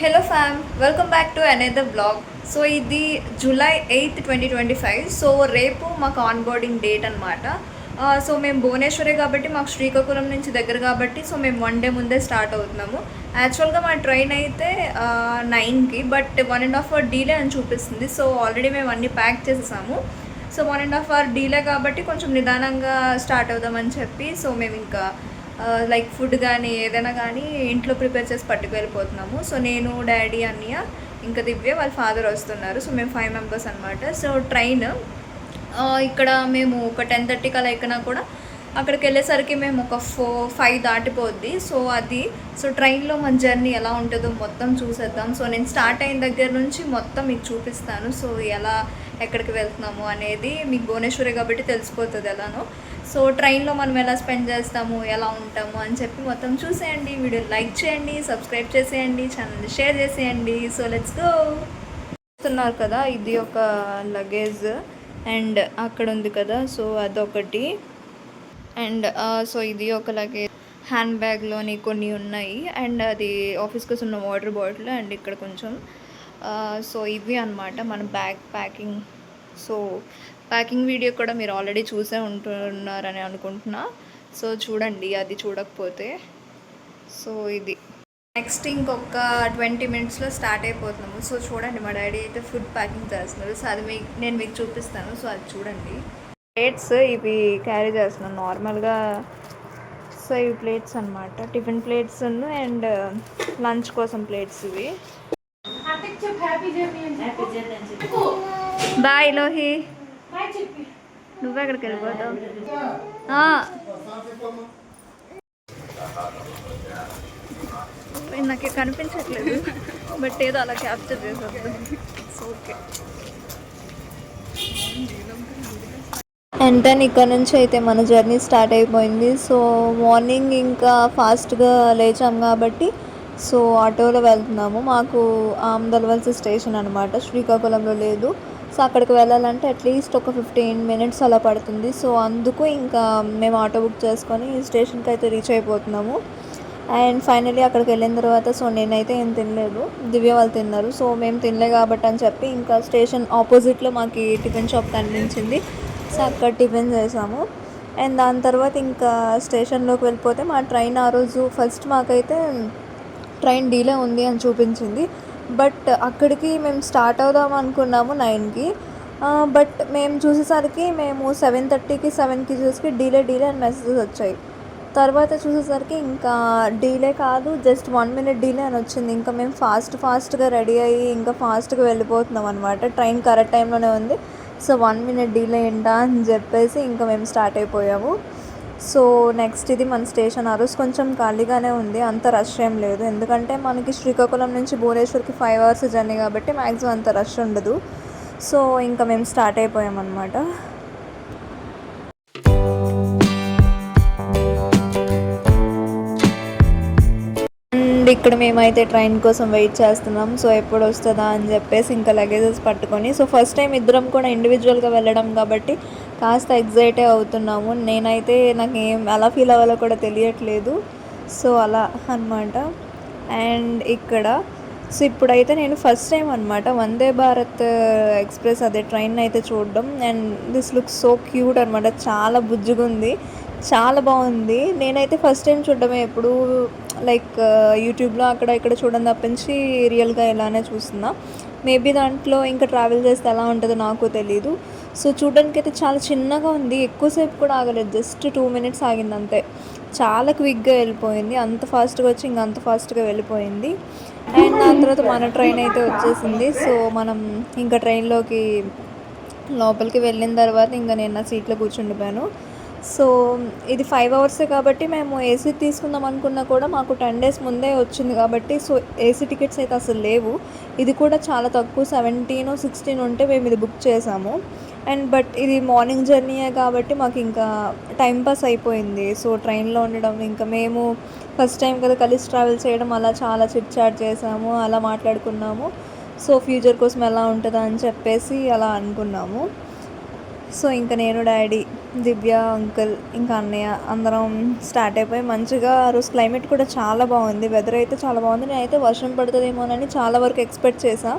Hello fam, welcome back to another blog. So ఇది July 8, 2025. So రేపు మాకు on boarding date అనమాట. So మేము భువనేశ్వరే కాబట్టి మాకు శ్రీకాకుళం నుంచి దగ్గర కాబట్టి సో మేము 1 డే ముందే స్టార్ట్ అవుతున్నాము. యాక్చువల్గా మా ట్రైన్ అయితే 9కి, బట్ 1.5 అవర్ డీలే అని చూపిస్తుంది. సో ఆల్రెడీ మేము అన్నీ ప్యాక్ చేసేసాము. సో 1.5 అవర్ డీలే కాబట్టి కొంచెం నిదానంగా స్టార్ట్ అవుదామని చెప్పి సో మేము ఇంకా లైక్ ఫుడ్ కానీ ఏదైనా కానీ ఇంట్లో ప్రిపేర్ చేసి పట్టుకు వెళ్ళిపోతున్నాము. సో నేను, డాడీ, అన్నయ్య, ఇంకా దివ్య వాళ్ళ ఫాదర్ వస్తున్నారు. సో మేము 5 మెంబర్స్ అనమాట. సో ట్రైన్ ఇక్కడ మేము ఒక 10:30 అలా ఎక్కినా కూడా అక్కడికి వెళ్ళేసరికి మేము ఒక 4-5 దాటిపోద్ది. సో ట్రైన్లో మన జర్నీ ఎలా ఉంటుందో మొత్తం చూసేద్దాం. సో నేను స్టార్ట్ అయిన దగ్గర నుంచి మొత్తం మీకు చూపిస్తాను. సో ఎలా ఎక్కడికి వెళ్తున్నాము అనేది మీకు భువనేశ్వరి కాబట్టి తెలిసిపోతుంది ఎలానో. సో ట్రైన్లో మనం ఎలా స్పెండ్ చేస్తాము, ఎలా ఉంటాము అని చెప్పి మొత్తం చూసేయండి. వీడియో లైక్ చేయండి, సబ్స్క్రైబ్ చేసేయండి, ఛానల్ని షేర్ చేసేయండి. So let's go. చూస్తున్నారు కదా, ఇది ఒక లగేజ్ అండ్ అక్కడ ఉంది కదా, సో అదొకటి. అండ్ సో ఇది ఒక లగేజ్, హ్యాండ్ బ్యాగ్లోని కొన్ని ఉన్నాయి. అండ్ అది ఆఫీస్ కోసం ఉన్న వాటర్ బాటిల్. అండ్ ఇక్కడ కొంచెం సో ఇవి అనమాట మన bag packing. So packing video కూడా మీరు ఆల్రెడీ చూసే ఉంటున్నారని అనుకుంటున్నా. సో చూడండి, అది చూడకపోతే. సో ఇది నెక్స్ట్ ఇంకొక 20 మినిట్స్లో స్టార్ట్ అయిపోతున్నాము. సో చూడండి, మా డాడీ అయితే ఫుడ్ ప్యాకింగ్ చేస్తున్నారు. సో అది నేను మీకు చూపిస్తాను. సో అది చూడండి. ప్లేట్స్ ఇవి క్యారీ చేస్తున్నాను నార్మల్గా. సో ఇవి ప్లేట్స్ అనమాట, టిఫిన్ ప్లేట్స్ అండ్ లంచ్ కోసం ప్లేట్స్ ఇవి. బాయ్ లోహి, నువ్వే అక్కడికి వెళ్ళిపోతావు. నాకు కనిపించట్లేదు, బట్ ఏదో అలా క్యాప్చర్ చేసేద్దాం. ఓకే. అండ్ దెన్ ఇక్కడ నుంచి అయితే మన జర్నీ స్టార్ట్ అయిపోయింది. సో మార్నింగ్ ఇంకా ఫాస్ట్గా లేచాం కాబట్టి సో ఆటోలో వెళ్తున్నాము. మాకు ఆమదలవలస స్టేషన్ అనమాట, శ్రీకాకుళంలో లేదు. సో అక్కడికి వెళ్ళాలంటే అట్లీస్ట్ ఒక 15 మినిట్స్ అలా పడుతుంది. సో అందుకు ఇంకా మేము ఆటో బుక్ చేసుకొని స్టేషన్కి అయితే రీచ్ అయిపోతున్నాము. అండ్ ఫైనలీ అక్కడికి వెళ్ళిన తర్వాత సో నేనైతే ఏం తినలేదు, దివ్య వాళ్ళు తిన్నారు. సో మేము తినలే కాబట్టి అని చెప్పి ఇంకా స్టేషన్ ఆపోజిట్లో మాకు టిఫిన్ షాప్ కనిపించింది. సో అక్కడ టిఫిన్ చేసాము. అండ్ దాని తర్వాత ఇంకా స్టేషన్లోకి వెళ్ళిపోతే మా ట్రైన్ ఆ రోజు ఫస్ట్ మాకైతే ట్రైన్ డీలే ఉంది అని చూపించింది. బట్ అక్కడికి మేము స్టార్ట్ అవుదాం అనుకున్నాము 9కి. బట్ మేము చూసేసరికి మేము 7:30కి 7కి చూసి డీలే అని మెసేజెస్ వచ్చాయి. తర్వాత చూసేసరికి ఇంకా డీలే కాదు, జస్ట్ 1 మినిట్ డీలే అని వచ్చింది. ఇంకా మేము ఫాస్ట్గా రెడీ అయ్యి ఇంకా ఫాస్ట్గా వెళ్ళిపోతున్నాం అనమాట. ట్రైన్ కరెక్ట్ టైంలోనే ఉంది. సో 1 మినిట్ డీలే ఏంటా అని చెప్పేసి ఇంకా మేము స్టార్ట్ అయిపోయాము. సో నెక్స్ట్ ఇది మన స్టేషన్. ఆ రోజు కొంచెం ఖాళీగానే ఉంది, అంత రష్ ఏం లేదు. ఎందుకంటే మనకి శ్రీకాకుళం నుంచి భువనేశ్వర్కి 5 అవర్స్ జర్నీ కాబట్టి మ్యాక్సిమం అంత రష్ ఉండదు. సో ఇంకా మేము స్టార్ట్ అయిపోయామన్నమాట. అండ్ ఇక్కడ మేమైతే ట్రైన్ కోసం వెయిట్ చేస్తున్నాం. సో ఎప్పుడు వస్తుందా అని చెప్పేసి ఇంకా లగేజెస్ పట్టుకొని. సో ఫస్ట్ టైం ఇద్దరం కూడా ఇండివిజువల్గా వెళ్ళడం కాబట్టి కాస్త ఎగ్జైటే అవుతున్నాము. నేనైతే నాకు ఎలా ఫీల్ అవ్వాలో కూడా తెలియట్లేదు. సో అలా అనమాట. అండ్ ఇక్కడ సో ఇప్పుడైతే నేను ఫస్ట్ టైం అనమాట వందే భారత్ ఎక్స్ప్రెస్ అదే ట్రైన్ అయితే చూడడం. And this looks so cute అనమాట, చాలా బుజ్జిగా ఉంది, చాలా బాగుంది. నేనైతే ఫస్ట్ టైం చూడడమే, ఎప్పుడు లైక్ యూట్యూబ్లో అక్కడ ఇక్కడ చూడడం తప్పించి రియల్గా ఇలానే చూస్తున్నా. మేబీ దాంట్లో ఇంకా ట్రావెల్ చేస్తే ఎలా ఉంటుందో నాకు తెలీదు. సో చూడడానికి అయితే చాలా చిన్నగా ఉంది, ఎక్కువసేపు కూడా ఆగలేదు, జస్ట్ 2 మినిట్స్ ఆగింది అంతే. చాలా క్విక్గా వెళ్ళిపోయింది, అంత ఫాస్ట్గా వచ్చి ఇంకా అంత ఫాస్ట్గా వెళ్ళిపోయింది. అండ్ దాని తర్వాత మన ట్రైన్ అయితే వచ్చేసింది. సో మనం ఇంకా ట్రైన్లోకి లోపలికి వెళ్ళిన తర్వాత ఇంకా నేను నా సీట్లో కూర్చుండిపోయాను. సో ఇది 5 అవర్సే కాబట్టి మేము ఏసీ తీసుకుందాం అనుకున్నా కూడా మాకు 10 డేస్ ముందే వచ్చింది కాబట్టి సో ఏసీ టికెట్స్ అయితే అసలు లేవు. ఇది కూడా చాలా తక్కువ, 17-16 ఉంటే మేము ఇది బుక్ చేసాము. అండ్ బట్ ఇది మార్నింగ్ జర్నీయే కాబట్టి మాకు ఇంకా టైంపాస్ అయిపోయింది. సో ట్రైన్లో ఉండడం, ఇంకా మేము ఫస్ట్ టైం కదా కలిసి ట్రావెల్ చేయడం, అలా చాలా చిట్ చాట్ చేసాము, అలా మాట్లాడుకున్నాము. సో ఫ్యూచర్ కోసం ఎలా ఉంటుందా అని చెప్పేసి అలా అనుకున్నాము. సో ఇంకా నేను డాడీ, దివ్య అంకుల్, ఇంకా అన్నయ్య అందరం స్టార్ట్ అయిపోయి మంచిగా ఆ రోజు క్లైమేట్ కూడా చాలా బాగుంది. వెదర్ అయితే చాలా బాగుంది. నేనైతే వర్షం పడుతుందేమోనని చాలా వరకు ఎక్స్పెక్ట్ చేశా.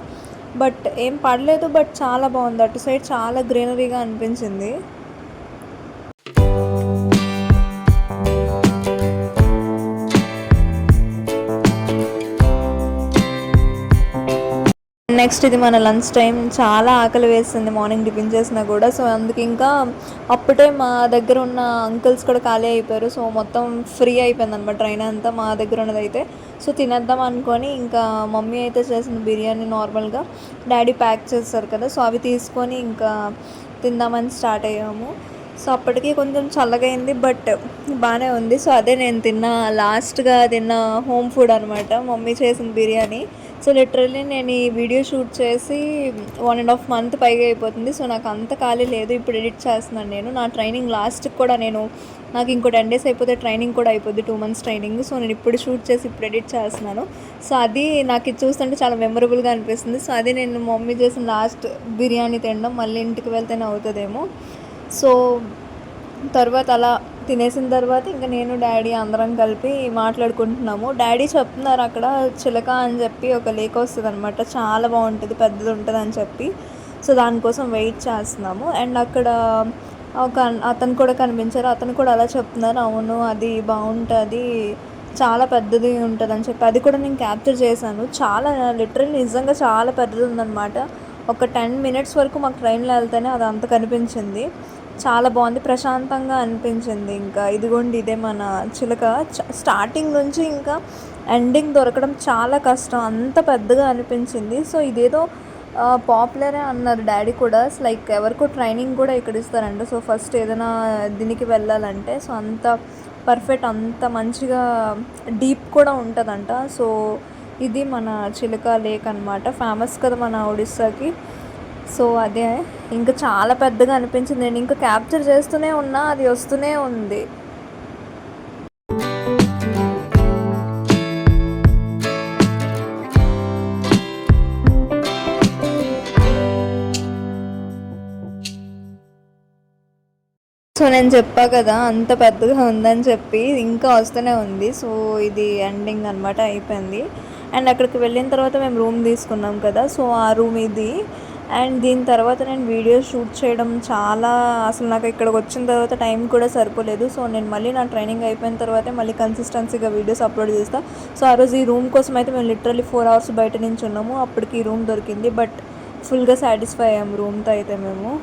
బట్ ఏం పడలేదు. బట్ చాలా బాగుంది. అటు సైడ్ చాలా గ్రీనరీగా అనిపించింది. నెక్స్ట్ ఇది మన లంచ్ టైం. చాలా ఆకలి వేస్తుంది మార్నింగ్ టిఫిన్ చేసినా కూడా. సో అందుకు ఇంకా అప్పుడే మా దగ్గర ఉన్న అంకుల్స్ కూడా ఖాళీ అయిపోయారు. సో మొత్తం ఫ్రీ అయిపోయింది అనమాట ట్రైన్ అంతా మా దగ్గర ఉన్నదైతే. సో తినేద్దాం అనుకొని ఇంకా మమ్మీ అయితే చేసిన బిర్యానీ నార్మల్గా, డాడీ ప్యాక్ చేస్తారు కదా, సో అవి తీసుకొని ఇంకా తిందామని స్టార్ట్ అయ్యాము. సో అప్పటికి కొంచెం చల్లగా అయింది. బట్ బాగానే ఉంది. సో అదే నేను లాస్ట్గా తిన్న హోమ్ ఫుడ్ అనమాట, మమ్మీ చేసిన బిర్యానీ. సో లిటరల్లీ నేను ఈ వీడియో షూట్ చేసి 1.5 month పైగా అయిపోతుంది. సో నాకు అంత ఖాళీ లేదు. ఇప్పుడు ఎడిట్ చేస్తున్నాను నేను. నా ట్రైనింగ్ లాస్ట్కి కూడా నాకు ఇంకో 10 days అయిపోతే ట్రైనింగ్ కూడా అయిపోద్ది, 2 months ట్రైనింగ్. సో నేను ఇప్పుడు షూట్ చేసి ఇప్పుడు ఎడిట్ చేస్తున్నాను. సో అది నాకు ఇది చూస్తుంటే చాలా మెమరబుల్గా అనిపిస్తుంది. సో అది నేను మమ్మీ చేసిన లాస్ట్ బిర్యానీ తినడం. మళ్ళీ ఇంటికి వెళ్తేనే అవుతుందేమో. సో తర్వాత అలా తినేసిన తర్వాత ఇంకా నేను డాడీ అందరం కలిపి మాట్లాడుకుంటున్నాము. డాడీ చెప్తున్నారు అక్కడ చిలక అని చెప్పి ఒక లేక్ వస్తుంది అనమాట, చాలా బాగుంటుంది, పెద్దది ఉంటుంది అని చెప్పి. సో దానికోసం వెయిట్ చేస్తున్నాము. అండ్ అక్కడ ఒక అతను కూడా కనిపించారు. అతను కూడా అలా చెప్తున్నారు, అవును అది బాగుంటుంది, చాలా పెద్దది ఉంటుంది అని చెప్పి. అది కూడా నేను క్యాప్చర్ చేశాను. చాలా లిటరల్లీ నిజంగా చాలా పెద్దది ఉందన్నమాట. ఒక 10 minutes వరకు మాకు ట్రైన్లో వెళ్తేనే అది అంత కనిపించింది. చాలా బాగుంది, ప్రశాంతంగా అనిపించింది. ఇంకా ఇదిగోండి ఇదే మన చిలక. స్టార్టింగ్ నుంచి ఇంకా ఎండింగ్ దొరకడం చాలా కష్టం, అంత పెద్దగా అనిపించింది. సో ఇదేదో పాపులరే అన్నారు డాడీ కూడా. లైక్ ఎవరికో ట్రైనింగ్ కూడా ఇక్కడ ఇస్తారంట. సో ఫస్ట్ ఏదైనా దీనికి వెళ్ళాలంటే సో అంత పర్ఫెక్ట్, అంత మంచిగా డీప్ కూడా ఉంటుందంట. సో ఇది మన చిలక లేక్ అనమాట, ఫేమస్ కదా మన ఒడిస్సాకి. సో అదే ఇంకా చాలా పెద్దగా అనిపించింది. నేను ఇంకా క్యాప్చర్ చేస్తూనే ఉన్నా, అది వస్తూనే ఉంది. సో నేను చెప్పా కదా అంత పెద్దగా ఉందని చెప్పి, ఇంకా వస్తూనే ఉంది. సో ఇది ఎండింగ్ అనమాట, అయిపోయింది. అండ్ అక్కడికి వెళ్ళిన తర్వాత మేము రూమ్ తీసుకున్నాం కదా, సో ఆ రూమ్ ఇది. అండ్ దీని తర్వాత నేను వీడియో షూట్ చేయడం చాలా, అసలు నాకు ఇక్కడికి వచ్చిన తర్వాత టైం కూడా సరిపోలేదు. సో నేను మళ్ళీ నా ట్రైనింగ్ అయిపోయిన తర్వాతే మళ్ళీ కన్సిస్టెన్సీగా వీడియోస్ అప్లోడ్ చేస్తాను. సో ఆ రోజు ఈ రూమ్ కోసం అయితే మేము లిటరల్లీ 4 hours బయట నుంచి ఉన్నాము. అప్పటికి ఈ రూమ్ దొరికింది. బట్ ఫుల్గా సాటిస్ఫై అయ్యాము రూమ్తో అయితే మేము.